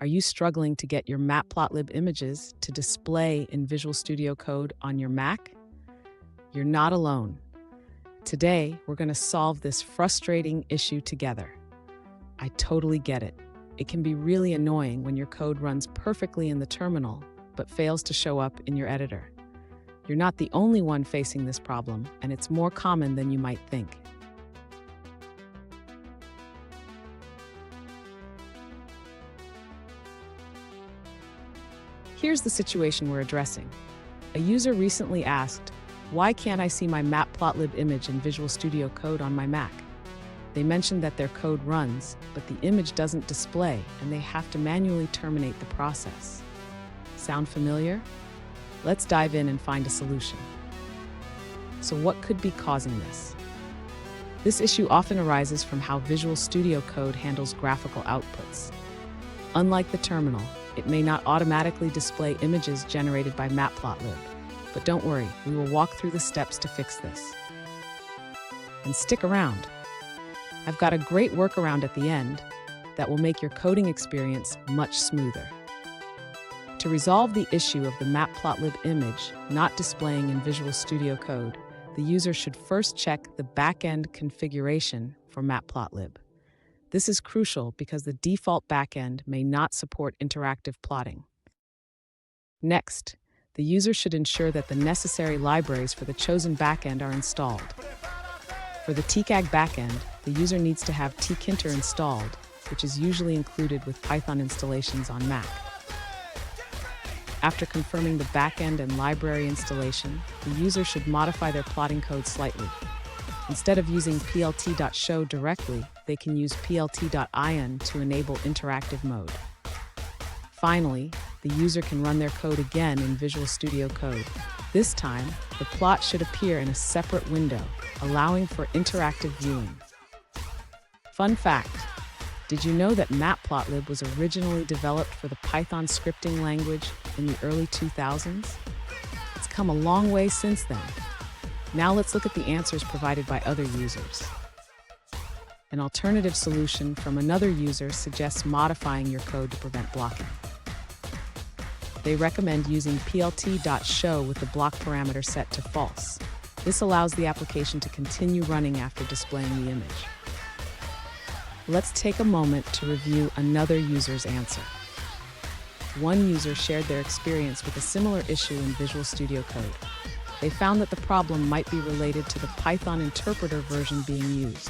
Are you struggling to get your Matplotlib images to display in Visual Studio Code on your Mac? You're not alone. Today, we're going to solve this frustrating issue together. I totally get it. It can be really annoying when your code runs perfectly in the terminal, but fails to show up in your editor. You're not the only one facing this problem, and it's more common than you might think. Here's the situation we're addressing. A user recently asked, "Why can't I see my Matplotlib image in Visual Studio Code on my Mac?" They mentioned that their code runs, but the image doesn't display, and they have to manually terminate the process. Sound familiar? Let's dive in and find a solution. So what could be causing this? This issue often arises from how Visual Studio Code handles graphical outputs. Unlike the terminal, it may not automatically display images generated by Matplotlib. But don't worry, we will walk through the steps to fix this. And stick around. I've got a great workaround at the end that will make your coding experience much smoother. To resolve the issue of the Matplotlib image not displaying in Visual Studio Code, the user should first check the backend configuration for Matplotlib. This is crucial because the default backend may not support interactive plotting. Next, the user should ensure that the necessary libraries for the chosen backend are installed. For the TCAG backend, the user needs to have tkinter installed, which is usually included with Python installations on Mac. After confirming the backend and library installation, the user should modify their plotting code slightly. Instead of using plt.show directly, they can use plt.in to enable interactive mode. Finally, the user can run their code again in Visual Studio Code. This time, the plot should appear in a separate window, allowing for interactive viewing. Fun fact: did you know that Matplotlib was originally developed for the Python scripting language in the early 2000s? It's come a long way since then. Now let's look at the answers provided by other users. An alternative solution from another user suggests modifying your code to prevent blocking. They recommend using plt.show with the block parameter set to false. This allows the application to continue running after displaying the image. Let's take a moment to review another user's answer. One user shared their experience with a similar issue in Visual Studio Code. They found that the problem might be related to the Python interpreter version being used.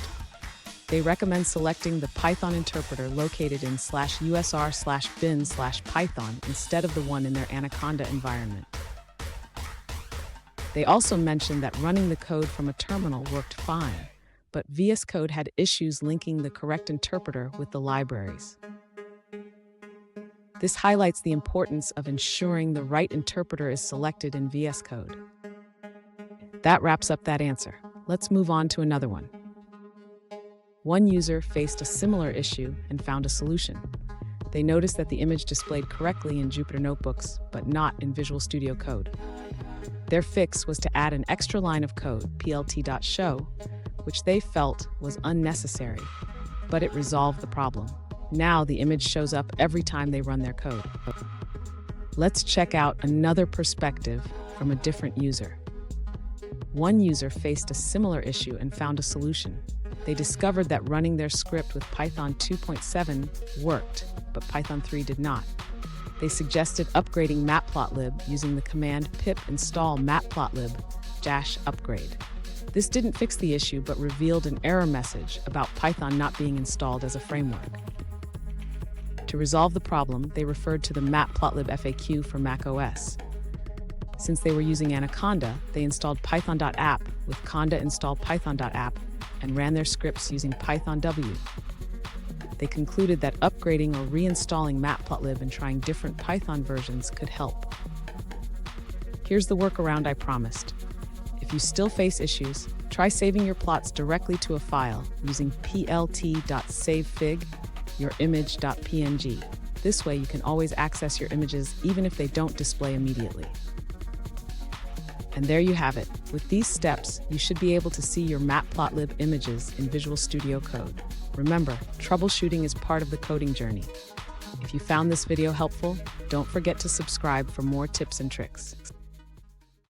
They recommend selecting the Python interpreter located in /usr/bin/python instead of the one in their Anaconda environment. They also mentioned that running the code from a terminal worked fine, but VS Code had issues linking the correct interpreter with the libraries. This highlights the importance of ensuring the right interpreter is selected in VS Code. That wraps up that answer. Let's move on to another one. One user faced a similar issue and found a solution. They noticed that the image displayed correctly in Jupyter Notebooks, but not in Visual Studio Code. Their fix was to add an extra line of code, plt.show, which they felt was unnecessary, but it resolved the problem. Now the image shows up every time they run their code. Let's check out another perspective from a different user. One user faced a similar issue and found a solution. They discovered that running their script with Python 2.7 worked, but Python 3 did not. They suggested upgrading Matplotlib using the command pip install matplotlib-upgrade. This didn't fix the issue, but revealed an error message about Python not being installed as a framework. To resolve the problem, they referred to the Matplotlib FAQ for macOS. Since they were using Anaconda, they installed python.app with conda install python.app and ran their scripts using Python W. They concluded that upgrading or reinstalling Matplotlib and trying different Python versions could help. Here's the workaround I promised. If you still face issues, try saving your plots directly to a file using plt.savefig, your image.png. This way you can always access your images even if they don't display immediately. And there you have it. With these steps, you should be able to see your Matplotlib images in Visual Studio Code. Remember, troubleshooting is part of the coding journey. If you found this video helpful, don't forget to subscribe for more tips and tricks.